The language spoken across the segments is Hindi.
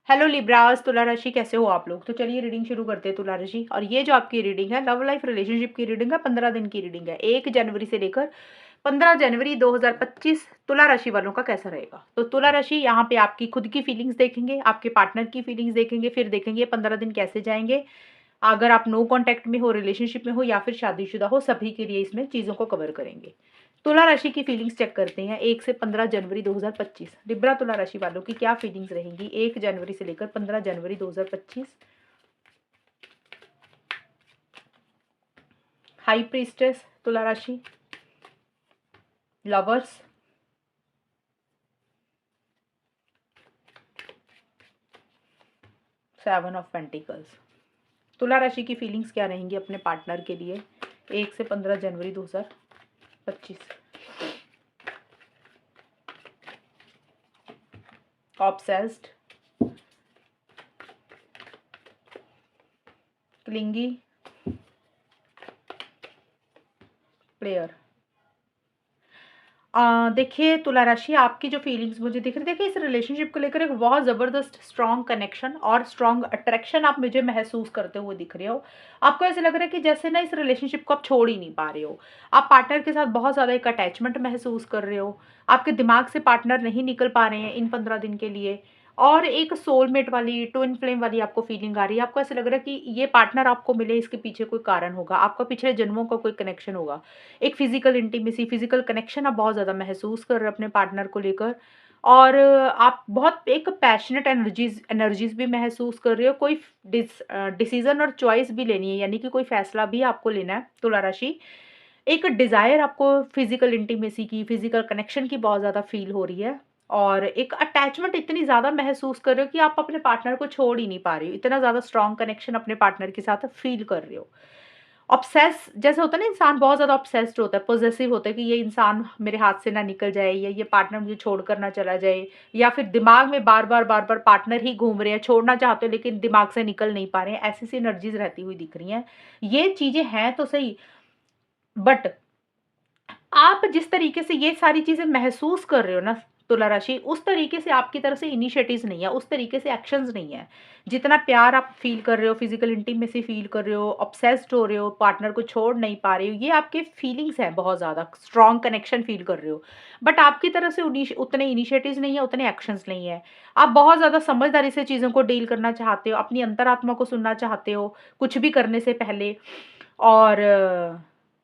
हेलो लिब्रास, तुला राशि कैसे हो आप लोग। तो चलिए रीडिंग शुरू करते हैं तुला राशि। और ये जो आपकी रीडिंग है लव लाइफ रिलेशनशिप की रीडिंग है, 15 दिन की रीडिंग है। 1 जनवरी से लेकर 15 जनवरी 2025 तुला राशि वालों का कैसा रहेगा। तो तुला राशि यहाँ पे आपकी खुद की फीलिंग्स देखेंगे, आपके पार्टनर की फीलिंग्स देखेंगे, फिर देखेंगे 15 दिन कैसे जाएंगे। अगर आप नो कांटेक्ट में हो, रिलेशनशिप में हो या फिर शादीशुदा हो, सभी के लिए इसमें चीज़ों को कवर करेंगे। तुला राशि की फीलिंग्स चेक करते हैं 1 से 15 जनवरी 2025। लिब्रा तुला राशि वालों की क्या फीलिंग्स रहेंगी 1 जनवरी से लेकर 15 जनवरी 2025। हाई प्रीस्टेस तुला राशि, लवर्स, सेवन ऑफ पेंटिकल्स। तुला राशि की फीलिंग्स क्या रहेंगी अपने पार्टनर के लिए 1 से 15 जनवरी 2025। Obsessed, clingy, player. देखिए तुला राशि, आपकी जो फीलिंग्स मुझे दिख रही, देखिए इस रिलेशनशिप को लेकर एक बहुत ज़बरदस्त स्ट्रॉन्ग कनेक्शन और स्ट्रॉन्ग अट्रैक्शन आप मुझे महसूस करते हुए दिख रहे हो। आपको ऐसे लग रहा है कि जैसे ना इस रिलेशनशिप को आप छोड़ ही नहीं पा रहे हो। आप पार्टनर के साथ बहुत ज़्यादा एक अटैचमेंट महसूस कर रहे हो। आपके दिमाग से पार्टनर नहीं निकल पा रहे हैं इन 15 दिन के लिए। और एक सोलमेट वाली, ट्विन फ्लेम वाली आपको फीलिंग आ रही है। आपको ऐसा लग रहा है कि ये पार्टनर आपको मिले, इसके पीछे कोई कारण होगा, आपका पिछले जन्मों का कोई कनेक्शन होगा। एक फिजिकल इंटीमेसी, फिजिकल कनेक्शन आप बहुत ज़्यादा महसूस कर रहे हो अपने पार्टनर को लेकर। और आप बहुत एक पैशनेट एनर्जीज एनर्जीज भी महसूस कर रहे हो। कोई डिसीजन और चॉइस भी लेनी है, यानी कि कोई फैसला भी आपको लेना है तुला राशि। एक डिज़ायर आपको फिजिकल इंटीमेसी की, फिजिकल कनेक्शन की बहुत ज़्यादा फील हो रही है। और एक अटैचमेंट इतनी ज़्यादा महसूस कर रहे हो कि आप अपने पार्टनर को छोड़ ही नहीं पा रहे हो। इतना ज़्यादा स्ट्रॉन्ग कनेक्शन अपने पार्टनर के साथ फील कर रहे हो। ऑब्सेस जैसे होता है ना, इंसान बहुत ज़्यादा ऑब्सेस्ड होता है, पॉसेसिव होता है कि ये इंसान मेरे हाथ से ना निकल जाए, या ये पार्टनर मुझे छोड़कर ना चला जाए। या फिर दिमाग में बार-बार पार्टनर ही घूम रहे हैं, छोड़ना चाहते हो लेकिन दिमाग से निकल नहीं पा रहे हैं, ऐसी-सी एनर्जीज़ रहती हुई दिख रही हैं। ये चीज़ें हैं तो सही, बट आप जिस तरीके से ये सारी चीज़ें महसूस कर रहे हो ना तुला राशि, उस तरीके से आपकी तरफ से इनिशिएटिव्स नहीं है, उस तरीके से एक्शंस नहीं है। जितना प्यार आप फ़ील कर रहे हो, फिज़िकल इंटीमेसी फ़ील कर रहे हो, ऑब्सेस्ड हो रहे हो, पार्टनर को छोड़ नहीं पा रहे हो, ये आपके फीलिंग्स हैं, बहुत ज़्यादा स्ट्रॉन्ग कनेक्शन फ़ील कर रहे हो। बट आपकी तरफ से उतने इनिशिएटिव्स नहीं है, उतने एक्शंस नहीं है। आप बहुत ज़्यादा समझदारी से चीज़ों को डील करना चाहते हो, अपनी अंतरात्मा को सुनना चाहते हो, कुछ भी करने से पहले। और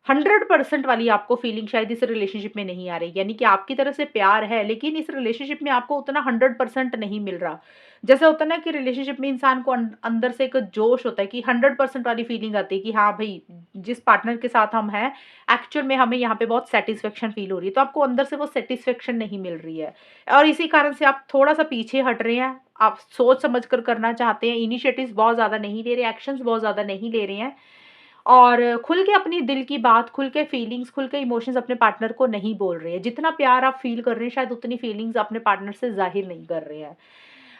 100% वाली आपको फीलिंग शायद इस रिलेशनशिप में नहीं आ रही। यानी कि आपकी तरफ से प्यार है, लेकिन इस रिलेशनशिप में आपको उतना 100% नहीं मिल रहा। जैसे होता है ना कि रिलेशनशिप में इंसान को अंदर से एक जोश होता है कि 100% वाली फीलिंग आती है कि हाँ भई, जिस पार्टनर के साथ हम हैं, एक्चुअल में हमें यहाँ पे बहुत सैटिस्फैक्शन फील हो रही है। तो आपको अंदर से वो सैटिस्फैक्शन नहीं मिल रही है। और इसी कारण से आप थोड़ा-सा पीछे हट रहे हैं। आप सोच समझ कर करना चाहते हैं, इनिशिएटिव्स बहुत ज़्यादा नहीं ले रहे, एक्शंस बहुत ज़्यादा नहीं ले रहे हैं। और खुल के अपनी दिल की बात, खुल के फीलिंग्स, खुल के इमोशंस अपने पार्टनर को नहीं बोल रहे हैं। जितना प्यार आप फ़ील कर रहे हैं, शायद उतनी फीलिंग्स अपने पार्टनर से ज़ाहिर नहीं कर रहे हैं।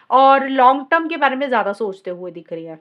और लॉन्ग टर्म के बारे में ज़्यादा सोचते हुए दिख रही हैं।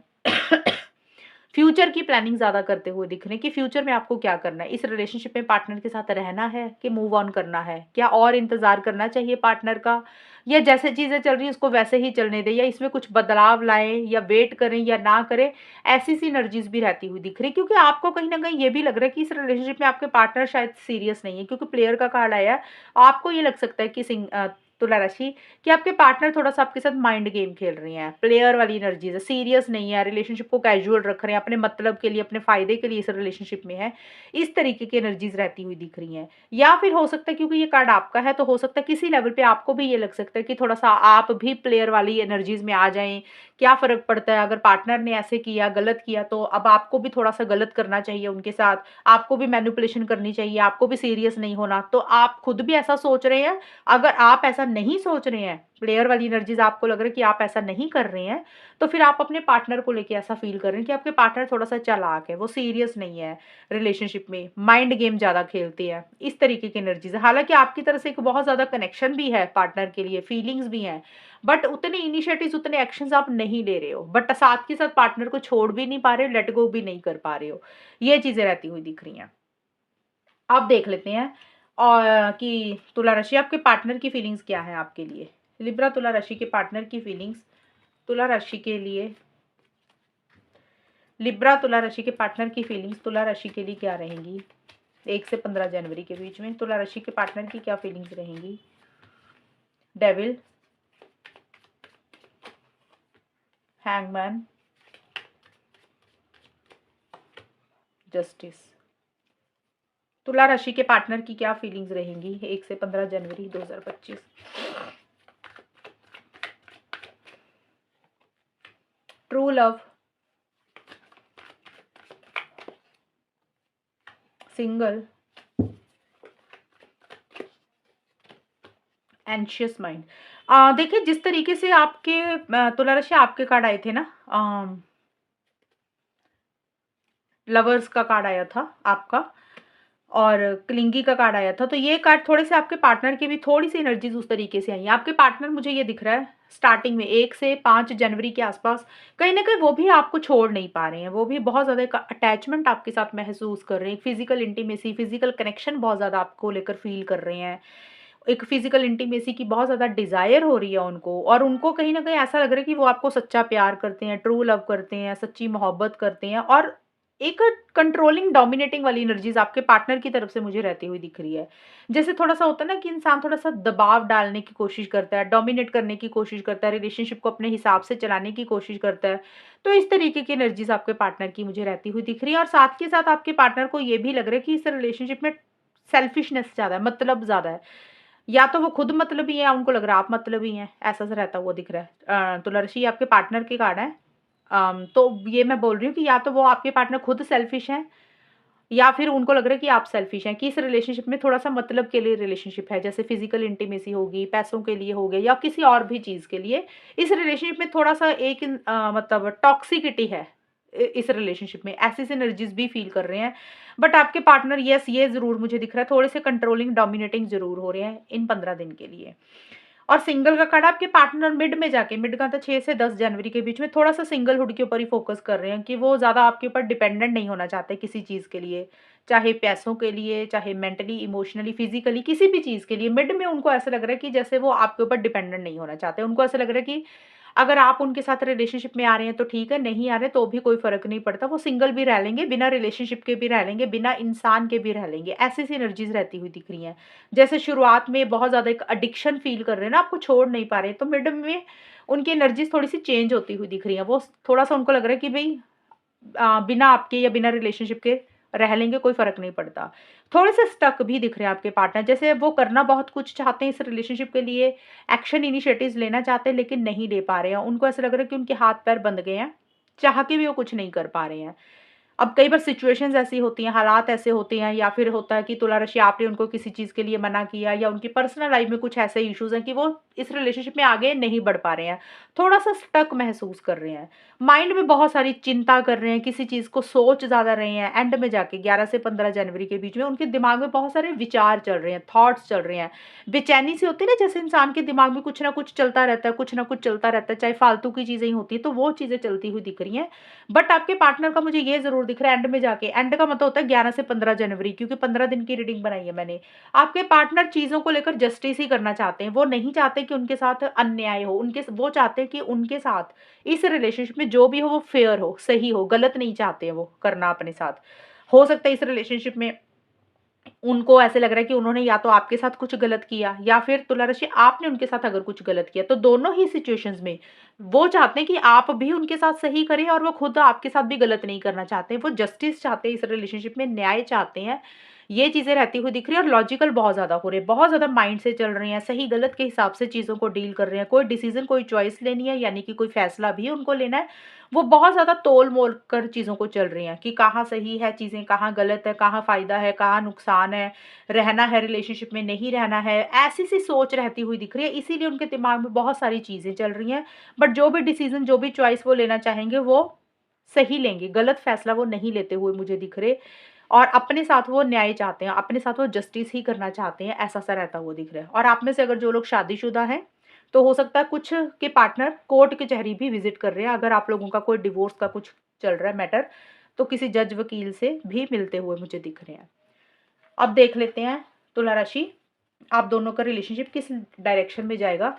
फ्यूचर की प्लानिंग ज़्यादा करते हुए दिख रहे हैं कि फ्यूचर में आपको क्या करना है। इस रिलेशनशिप में पार्टनर के साथ रहना है कि मूव ऑन करना है? क्या और इंतज़ार करना चाहिए पार्टनर का? या जैसे चीज़ें चल रही हैं उसको वैसे ही चलने दें, या इसमें कुछ बदलाव लाएँ, या वेट करें या ना करें? ऐसी-सी एनर्जीज़ भी रहती हुई दिख रही है, क्योंकि आपको कहीं न कहीं ये भी लग रहा है कि इस रिलेशनशिप में आपके पार्टनर शायद सीरियस नहीं है, क्योंकि प्लेयर का कार्ड आया है। आपको ये लग सकता है कि तुला राशि, कि आपके पार्टनर थोड़ा-सा आपके साथ माइंड गेम खेल रहे हैं। प्लेयर वाली एनर्जीज़ है, सीरियस नहीं है, रिलेशनशिप को कैजुअल रख रहे हैं, अपने मतलब के लिए, अपने फ़ायदे के लिए इस रिलेशनशिप में है। इस तरीके की एनर्जीज़ रहती हुई दिख रही हैं। या फिर हो सकता है, क्योंकि ये कार्ड आपका है, तो हो सकता है किसी लेवल पे आपको भी ये लग सकता है कि थोड़ा-सा आप भी प्लेयर वाली एनर्जीज़ में आ जाएँ। क्या फ़र्क पड़ता है, अगर पार्टनर ने ऐसे किया, गलत किया, तो अब आपको भी थोड़ा-सा गलत करना चाहिए उनके साथ। आपको भी मैनिपुलेशन करनी चाहिए, आपको भी सीरियस नहीं होना। तो आप खुद भी ऐसा सोच रहे हैं। अगर आप ऐसा नहीं सोच रहे हैं, प्लेयर वाली एनर्जीज़ आपको लग रहा है कि आप ऐसा नहीं कर रहे हैं, तो फिर आप अपने पार्टनर को लेके ऐसा फ़ील कर रहे हैं कि आपके पार्टनर थोड़ा-सा चालाक है, वो सीरियस नहीं है रिलेशनशिप में, माइंड गेम ज़्यादा खेलते हैं। इस तरीके की एनर्जीज़ है। हालाँकि आपकी तरफ से एक बहुत ज़्यादा कनेक्शन भी है पार्टनर के लिए, फीलिंग्स भी हैं, बट उतने इनिशिएटिव्स, उतने एक्शंस आप नहीं ले रहे हो। बट साथ के साथ पार्टनर को छोड़ भी नहीं पा रहे हो, लेट गो भी नहीं कर पा रहे हो। ये चीज़ें रहती हुई दिख रही हैं। अब देख लेते हैं और कि तुला राशि, आपके पार्टनर की फीलिंग्स क्या है आपके लिए। लिब्रा तुला राशि के पार्टनर की फीलिंग्स तुला राशि के लिए, लिब्रा तुला राशि के पार्टनर की फीलिंग्स तुला राशि के लिए क्या रहेंगी 1 से 15 जनवरी के बीच में? तुला राशि के पार्टनर की क्या फीलिंग्स रहेंगी? Devil, hangman, justice. तुला राशि के पार्टनर की क्या फीलिंग्स रहेंगी 1 से 15 जनवरी 2025? True love, single, anxious mind. देखिए जिस तरीके से आपके तुला राशि आपके कार्ड आए थे ना, लवर्स का कार्ड आया था आपका और क्लिंगी का कार्ड आया था, तो ये कार्ड थोड़े से आपके पार्टनर की भी थोड़ी सी एनर्जीज उस तरीके से आई हैं। आपके पार्टनर मुझे ये दिख रहा है स्टार्टिंग में 1 से 5 जनवरी के आसपास कहीं ना कहीं वो भी आपको छोड़ नहीं पा रहे हैं, वो भी बहुत ज़्यादा एक अटैचमेंट आपके साथ महसूस कर रहे हैं, फिजिकल इंटीमेसी, फिजिकल कनेक्शन बहुत ज़्यादा आपको लेकर फील कर रहे हैं, एक फिजिकल इंटीमेसी की बहुत ज़्यादा डिज़ायर हो रही है उनको, और उनको कहीं ना कहीं ऐसा लग रहा है कि वो आपको सच्चा प्यार करते हैं, ट्रू लव करते हैं, सच्ची मोहब्बत करते हैं, और एक कंट्रोलिंग डोमिनेटिंग वाली एनर्जीज आपके पार्टनर की तरफ से मुझे रहती हुई दिख रही है। जैसे थोड़ा सा होता है ना कि इंसान थोड़ा सा दबाव डालने की कोशिश करता है, डोमिनेट करने की कोशिश करता है, रिलेशनशिप को अपने हिसाब से चलाने की कोशिश करता है, तो इस तरीके की एनर्जीज आपके पार्टनर की मुझे रहती हुई दिख रही है। और साथ के साथ आपके पार्टनर को ये भी लग रहा है कि इस रिलेशनशिप में सेल्फिशनेस ज़्यादा है, मतलब ज़्यादा है, या तो वो खुद मतलबी है या उनको लग रहा है आप मतलबी हैं, ऐसा सा रहता हुआ दिख रहा है। तो लर्शी आपके पार्टनर के कार्ड है। तो ये मैं बोल रही हूँ कि या तो वो आपके पार्टनर खुद सेल्फिश हैं, या फिर उनको लग रहा है कि आप सेल्फिश हैं, कि इस रिलेशनशिप में थोड़ा-सा मतलब के लिए रिलेशनशिप है, जैसे फिजिकल इंटीमेसी होगी, पैसों के लिए हो गया या किसी और भी चीज़ के लिए। इस रिलेशनशिप में थोड़ा-सा मतलब टॉक्सिसिटी है इस रिलेशनशिप में, ऐसी सिनर्जीज़ भी फ़ील कर रहे हैं। बट आपके पार्टनर येस, ये ज़रूर मुझे दिख रहा है, थोड़े-से कंट्रोलिंग, डोमिनेटिंग ज़रूर हो रहे हैं इन 15 दिन के लिए। और सिंगल का कार्ड आपके पार्टनर मिड में जाके, मिड का था 6 से 10 जनवरी के बीच में, थोड़ा-सा सिंगलहुड के ऊपर ही फ़ोकस कर रहे हैं कि वो ज़्यादा आपके ऊपर डिपेंडेंट नहीं होना चाहते किसी चीज़ के लिए, चाहे पैसों के लिए, चाहे मेंटली, इमोशनली, फिज़िकली, किसी भी चीज़ के लिए। मिड में उनको ऐसा लग रहा है कि जैसे वो आपके ऊपर डिपेंडेंट नहीं होना चाहते। उनको ऐसा लग रहा है कि अगर आप उनके साथ रिलेशनशिप में आ रहे हैं तो ठीक है, नहीं आ रहे तो भी कोई फ़र्क नहीं पड़ता। वो सिंगल भी रह लेंगे, बिना रिलेशनशिप के भी रह लेंगे, बिना इंसान के भी रह लेंगे। ऐसी-सी एनर्जीज़ रहती हुई दिख रही हैं। जैसे शुरुआत में बहुत ज़्यादा एक एडिक्शन फ़ील कर रहे हैं ना, आपको छोड़ नहीं पा रहे, तो मिड में उनकी एनर्जीज़ थोड़ी-सी चेंज होती हुई दिख रही हैं। वो थोड़ा-सा उनको लग रहा है कि भई बिना आपके या बिना रिलेशनशिप के रह लेंगे, कोई फ़र्क नहीं पड़ता। थोड़े से स्टक भी दिख रहे हैं आपके पार्टनर, जैसे वो करना बहुत कुछ चाहते हैं इस रिलेशनशिप के लिए, एक्शन इनिशिएटिव्स लेना चाहते हैं लेकिन नहीं ले पा रहे हैं। उनको ऐसा लग रहा है कि उनके हाथ-पैर बंध गए हैं, चाह के भी वो कुछ नहीं कर पा रहे हैं। अब कई बार सिचुएशंस ऐसी होती हैं, हालात ऐसे होते हैं, या फिर होता है कि तुला राशि आपने उनको किसी चीज़ के लिए मना किया, या उनकी पर्सनल लाइफ में कुछ ऐसे इश्यूज़ हैं कि वो इस रिलेशनशिप में आगे नहीं बढ़ पा रहे हैं। थोड़ा-सा स्टक महसूस कर रहे हैं। माइंड में बहुत सारी चिंता कर रहे हैं, किसी चीज़ को सोच ज़्यादा रहे हैं। एंड में जाके 11 से 15 जनवरी के बीच में उनके दिमाग में बहुत सारे विचार चल रहे हैं, थॉट्स चल रहे हैं। बेचैनी सी होती है ना, जैसे इंसान के दिमाग में कुछ ना कुछ चलता रहता है, कुछ ना कुछ चलता रहता है, चाहे फालतू की चीज़ें ही होती हैं, तो वो चीज़ें चलती हुई दिख रही हैं। बट आपके पार्टनर का मुझे ये ज़रूर दिख रहा है एंड में जाके, एंड का मतलब होता है 11 से 15 जनवरी, क्योंकि 15 दिन की रीडिंग बनाई है मैंने। आपके पार्टनर चीज़ों को लेकर जस्टिस ही करना चाहते हैं। वो नहीं चाहते कि उनके साथ अन्याय हो, वो चाहते हैं कि उनके साथ इस रिलेशनशिप में जो भी हो वो फेयर हो, सही हो, गलत नहीं चाहते हैं वो करना अपने साथ। हो सकता है इस रिलेशनशिप में उनको ऐसे लग रहा है कि उन्होंने या तो आपके साथ कुछ गलत किया, या फिर तुला राशि आपने उनके साथ अगर कुछ गलत किया, तो दोनों ही सिचुएशंस में वो चाहते हैं कि आप भी उनके साथ सही करें, और वो खुद आपके साथ भी गलत नहीं करना चाहते हैं। वो जस्टिस चाहते हैं, इस रिलेशनशिप में न्याय चाहते हैं। ये चीज़ें रहती हुई दिख रही है, और लॉजिकल बहुत ज़्यादा हो रहे हैं, बहुत ज़्यादा माइंड से चल रहे हैं, सही गलत के हिसाब से चीज़ों को डील कर रहे हैं। कोई डिसीज़न, कोई चॉइस लेनी है, यानी कि कोई फैसला भी उनको लेना है, वो बहुत ज़्यादा तोल-मोल कर चीज़ों को चल रही हैं कि कहाँ सही है चीज़ें, कहाँ गलत है, कहाँ फ़ायदा है, कहाँ नुकसान है, रहना है रिलेशनशिप में, नहीं रहना है, ऐसी-सी सोच रहती हुई दिख रही है। इसीलिए उनके दिमाग में बहुत सारी चीज़ें चल रही हैं, बट जो भी डिसीज़न, जो भी चॉइस वो लेना चाहेंगे, वो सही लेंगे, गलत फैसला वो नहीं लेते हुए मुझे दिख रहे, और अपने साथ वो न्याय चाहते हैं, अपने साथ वो जस्टिस ही करना चाहते हैं, ऐसा-सा रहता हुआ दिख रहा है। और आप में से अगर जो लोग शादीशुदा हैं, तो हो सकता है कुछ के पार्टनर कोर्ट कचहरी भी विज़िट कर रहे हैं। अगर आप लोगों का कोई डिवोर्स का कुछ चल रहा है मैटर, तो किसी जज, वकील से भी मिलते हुए मुझे दिख रहे हैं। अब देख लेते हैं तुला राशि, आप दोनों का रिलेशनशिप किस डायरेक्शन में जाएगा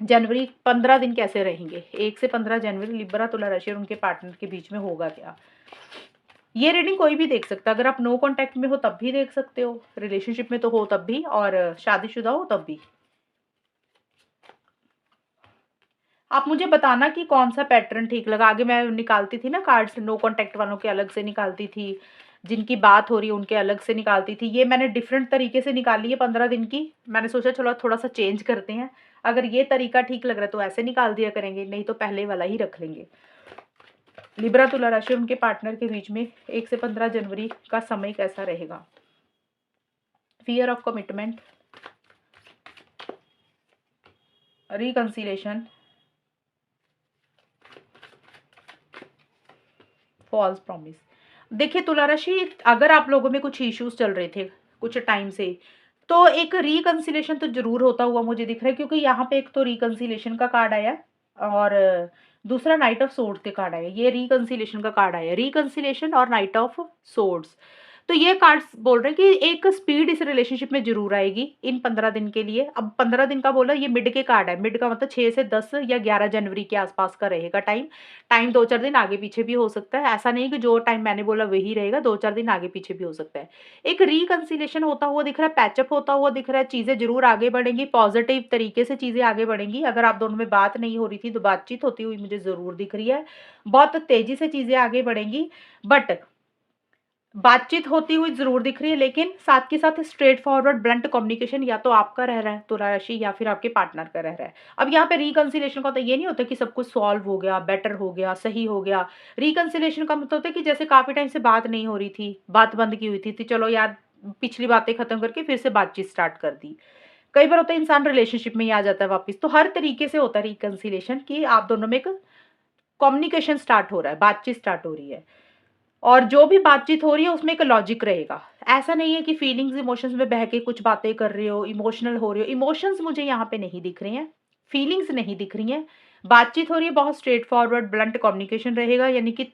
जनवरी 15 दिन कैसे रहेंगे, 1 से 15 जनवरी लिब्रा, तुला राशि और उनके पार्टनर के बीच में होगा क्या? ये रीडिंग कोई भी देख सकता है। अगर आप नो कॉन्टैक्ट में हो तब भी देख सकते हो, रिलेशनशिप में तो हो तब भी, और शादीशुदा हो तब भी। आप मुझे बताना कि कौन-सा पैटर्न ठीक लगा। आगे मैं निकालती थी ना कार्ड्स, नो कॉन्टैक्ट वालों के अलग से निकालती थी, जिनकी बात हो रही है उनके अलग से निकालती थी। ये मैंने डिफरेंट तरीके से निकाली है 15 दिन की। मैंने सोचा चलो थोड़ा-सा चेंज करते हैं। अगर ये तरीका ठीक लग रहा है तो ऐसे निकाल दिया करेंगे, नहीं तो पहले वाला ही रख लेंगे। लिब्रा, तुला राशि और उनके पार्टनर के बीच में 1 से 15 जनवरी का समय कैसा रहेगा? Fear of commitment, reconciliation, false promise. देखिए तुला राशि, अगर आप लोगों में कुछ इश्यूज चल रहे थे कुछ टाइम से, तो एक रिकंसिलिएशन तो जरूर होता हुआ मुझे दिख रहा है, क्योंकि यहाँ पे एक तो रिकंसिलिएशन का कार्ड आया और दूसरा नाइट ऑफ सोर्ड्स के कार्ड आया। ये रिकंसिलिएशन का कार्ड आया, रिकंसिलिएशन और नाइट ऑफ सोर्ड्स। तो ये कार्ड्स बोल रहे हैं कि एक स्पीड इस रिलेशनशिप में जरूर आएगी इन 15 दिन के लिए। अब 15 दिन का बोला, ये मिड के कार्ड है। मिड का मतलब 6 से 10 या 11 जनवरी के आसपास का रहेगा टाइम। टाइम 2-4 दिन आगे पीछे भी हो सकता है। ऐसा नहीं कि जो टाइम मैंने बोला वही रहेगा, 2-4 दिन आगे पीछे भी हो सकता है। एक रिकंसिलिएशन होता हुआ दिख रहा है, पैचअप होता हुआ दिख रहा है, चीज़ें ज़रूर आगे बढ़ेंगी, पॉजिटिव तरीके से चीज़ें आगे बढ़ेंगी। अगर आप दोनों में बात नहीं हो रही थी, तो बातचीत होती हुई मुझे ज़रूर दिख रही है। बहुत तेज़ी से चीज़ें आगे बढ़ेंगी, बट बातचीत होती हुई ज़रूर दिख रही है, लेकिन साथ के साथ स्ट्रेट फॉरवर्ड ब्लंट कम्युनिकेशन या तो आपका रह रहा है तुला राशि, या फिर आपके पार्टनर का रह रहा है। अब यहाँ पे रिकंसिलिएशन का तो ये नहीं होता कि सब कुछ सॉल्व हो गया, बेटर हो गया, सही हो गया। रिकंसिलिएशन का मतलब होता है कि जैसे काफ़ी टाइम से बात नहीं हो रही थी, बात बंद की हुई थी, तो चलो यार पिछली बातें खत्म करके फिर से बातचीत स्टार्ट कर दी। कई बार होता है इंसान रिलेशनशिप में ही आ जाता है वापस। तो हर तरीके से होता है रिकंसिलिएशन कि आप दोनों में एक कम्युनिकेशन स्टार्ट हो रहा है, बातचीत स्टार्ट हो रही है। और जो भी बातचीत हो रही है उसमें एक लॉजिक रहेगा। ऐसा नहीं है कि फीलिंग्स इमोशंस में बह के कुछ बातें कर रहे हो, इमोशनल हो रहे हो। इमोशंस मुझे यहाँ पे नहीं दिख रही हैं, फीलिंग्स नहीं दिख रही हैं। बातचीत हो रही है, बहुत स्ट्रेट फॉरवर्ड ब्लंट कम्युनिकेशन रहेगा, यानी कि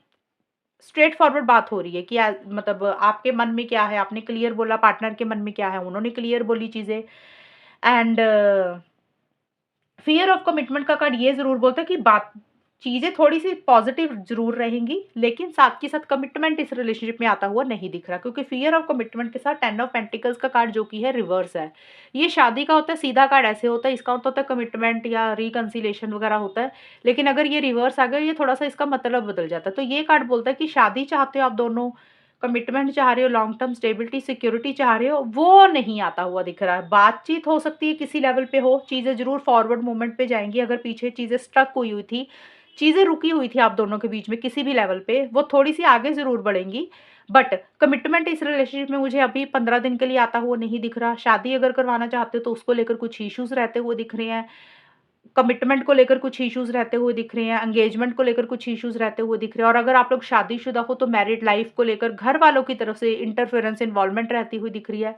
स्ट्रेट फॉरवर्ड बात हो रही है कि मतलब आपके मन में क्या है, आपने क्लियर बोला, पार्टनर के मन में क्या है, उन्होंने क्लियर बोली चीज़ें। एंड फ़ियर ऑफ कमिटमेंट का कार्ड ये ज़रूर बोलता है कि बात चीज़ें थोड़ी-सी पॉज़िटिव ज़रूर रहेंगी, लेकिन साथ के साथ कमिटमेंट इस रिलेशनशिप में आता हुआ नहीं दिख रहा, क्योंकि फ़ियर ऑफ कमिटमेंट के साथ 10 ऑफ पेंटिकल्स का कार्ड जो कि है रिवर्स है। ये शादी का होता है, सीधा कार्ड ऐसे होता है, इसका होता है कमिटमेंट या रिकंसिलिएशन वगैरह होता है। लेकिन अगर ये रिवर्स आ गया, ये थोड़ा-सा इसका मतलब बदल जाता है। तो ये कार्ड बोलता है कि शादी चाहते हो आप दोनों, कमिटमेंट चाह रहे हो, लॉन्ग टर्म स्टेबिलिटी, सिक्योरिटी चाह रहे हो, वो नहीं आता हुआ दिख रहा है। बातचीत हो सकती है किसी लेवल पे हो, चीज़ें ज़रूर फॉरवर्ड मूवमेंट पे जाएँगी। अगर पीछे चीज़ें स्टक हुई हुई थी, चीज़ें रुकी हुई थी आप दोनों के बीच में किसी भी लेवल पे, वो थोड़ी-सी आगे ज़रूर बढ़ेंगी। बट कमिटमेंट इस रिलेशनशिप में मुझे अभी 15 दिन के लिए आता हुआ नहीं दिख रहा। शादी अगर करवाना चाहते हो तो उसको लेकर कुछ इश्यूज़ रहते हुए दिख रहे हैं। कमिटमेंट को लेकर कुछ इश्यूज़ रहते हुए दिख रहे हैं, एंगेजमेंट को लेकर कुछ इश्यूज़ रहते हुए दिख रहे हैं, और अगर आप लोग शादीशुदा हो तो मैरिड लाइफ़ को लेकर घर वालों की तरफ से इंटरफेरेंस, इन्वॉल्वमेंट रहती हुई दिख रही है।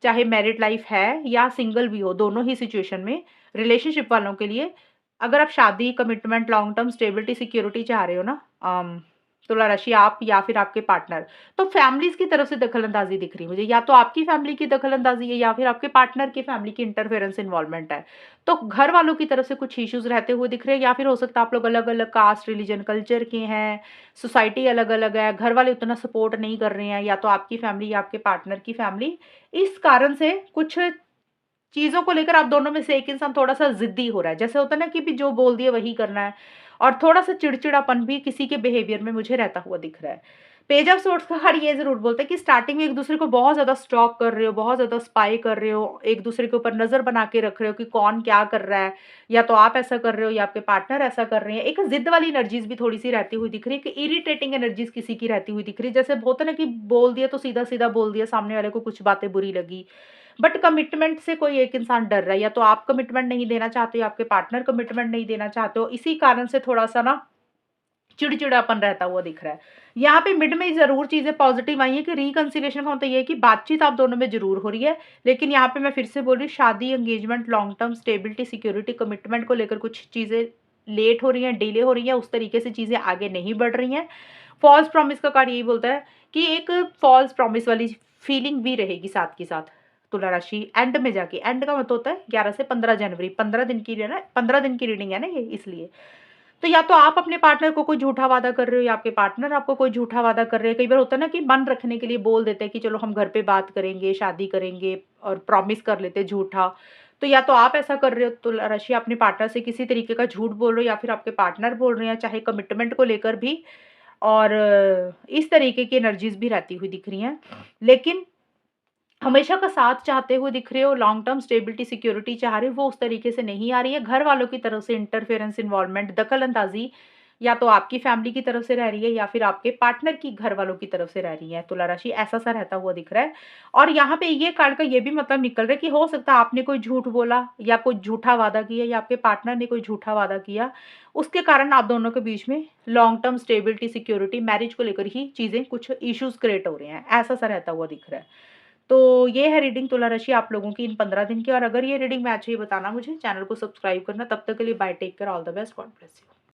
चाहे मैरिड लाइफ़ है या सिंगल भी हो, दोनों ही सिचुएशन में रिलेशनशिप वालों के लिए, अगर आप शादी, commitment, long term stability, security चाह रहे हो ना, तुला राशि आप या फिर आपके पार्टनर, तो फैमिलीज़ की तरफ से दखल-अंदाज़ी दिख रही है मुझे। या तो आपकी फैमिली की दखल-अंदाज़ी है या फिर आपके पार्टनर की फैमिली की इंटरफेरेंस, इन्वॉल्वमेंट है। तो घर वालों की तरफ से कुछ इश्यूज़ रहते हुए दिख रहे हैं, या फिर हो सकता है आप लोग अलग-अलग कास्ट, रिलीजन, कल्चर के हैं, सोसाइटी अलग-अलग है, घर वाले उतना सपोर्ट नहीं कर रहे हैं, या तो आपकी फैमिली या आपके पार्टनर की फैमिली। इस कारण से कुछ चीज़ों को लेकर आप दोनों में से एक इंसान थोड़ा-सा ज़िद्दी हो रहा है। जैसे होता है ना कि भी जो बोल दिया वही करना है, और थोड़ा-सा चिड़चिड़ापन भी किसी के बिहेवियर में मुझे रहता हुआ दिख रहा है। पेज ऑफ सोर्ड्स का कार्ड ये ज़रूर बोलता है कि स्टार्टिंग में एक-दूसरे को बहुत ज़्यादा स्टॉक कर रहे हो, बहुत ज़्यादा स्पाई कर रहे हो, एक-दूसरे के ऊपर नज़र बना के रख रहे हो कि कौन क्या कर रहा है, या तो आप ऐसा कर रहे हो या आपके पार्टनर ऐसा कर रहे हैं। एक ज़िद वाली एनर्जीज़ भी थोड़ी-सी रहती हुई दिख रही है, कि इरिटेटिंग एनर्जीज़ किसी की रहती हुई दिख रही है। जैसे होता है ना कि बोल दिया तो सीधा-सीधा बोल दिया, सामने वाले को कुछ बातें बुरी लगी। बट कमिटमेंट से कोई एक इंसान डर रहा है, या तो आप कमिटमेंट नहीं देना चाहते हो, आपके पार्टनर कमिटमेंट नहीं देना चाहते हो, इसी कारण से थोड़ा-सा ना चिड़चिड़ापन रहता हुआ दिख रहा है। यहाँ पे मिड में ज़रूर चीज़ें पॉज़िटिव आई हैं कि रिकंसिलिएशन का मतलब ये है कि बातचीत आप दोनों में ज़रूर हो रही है। लेकिन यहाँ पे मैं फिर से बोल रही हूँ, शादी, engagement, long term stability, security, commitment को लेकर कुछ चीज़ें लेट हो रही हैं, डिले हो रही हैं, उस तरीके से चीज़ें आगे नहीं बढ़ रही हैं। फ़ॉल्स प्रॉमिस का कार्ड यही बोलता है कि एक फ़ॉल्स प्रॉमिस वाली फीलिंग भी रहेगी साथ के साथ। तुला राशि एंड में जाके, एंड का मतलब होता है 11 से 15 जनवरी, 15 दिन की है ना, 15 दिन की रीडिंग है ना ये, इसलिए। तो या तो आप अपने पार्टनर को कोई झूठा वादा कर रहे हो या आपके पार्टनर आपको कोई झूठा वादा कर रहे हैं। कई बार होता है ना कि मन रखने के लिए बोल देते हैं कि चलो हम घर पे बात करेंगे, शादी करेंगे और प्रॉमिस कर लेते हैं झूठा। तो या तो आप ऐसा कर रहे हो तुला राशि, अपने पार्टनर से किसी तरीके का झूठ बोल रहे हो या फिर आपके पार्टनर बोल रहे हैं, चाहे कमिटमेंट को लेकर भी और इस तरीके की एनर्जीज़ भी रहती हुई दिख रही हैं। लेकिन हमेशा का साथ चाहते हुए दिख रहे हो, लॉन्ग टर्म स्टेबिलिटी, सिक्योरिटी चाह रहे हो, वो उस तरीके से नहीं आ रही है। घर वालों की तरफ से इंटरफेरेंस, इन्वॉल्वमेंट, दखल-अंदाज़ी या तो आपकी फैमिली की तरफ से रह रही है या फिर आपके पार्टनर की घर वालों की तरफ से रह रही है तुला राशि, ऐसा-सा रहता हुआ दिख रहा है। और यहाँ पे ये कार्ड का ये भी मतलब निकल रहा है कि हो सकता है आपने कोई झूठ बोला या कोई झूठा वादा किया या आपके पार्टनर ने कोई झूठा वादा किया। उसके कारण आप दोनों के बीच में long term stability, security, marriage को लेकर ही चीज़ें कुछ इश्यूज़ क्रिएट हो रहे हैं, ऐसा-सा रहता हुआ दिख रहा है। तो ये है रीडिंग तुला राशि आप लोगों की इन 15 दिन की। और अगर ये रीडिंग मैच हुई बताना मुझे, चैनल को सब्सक्राइब करना। तब तक के लिए bye, take care, all the best, God bless you.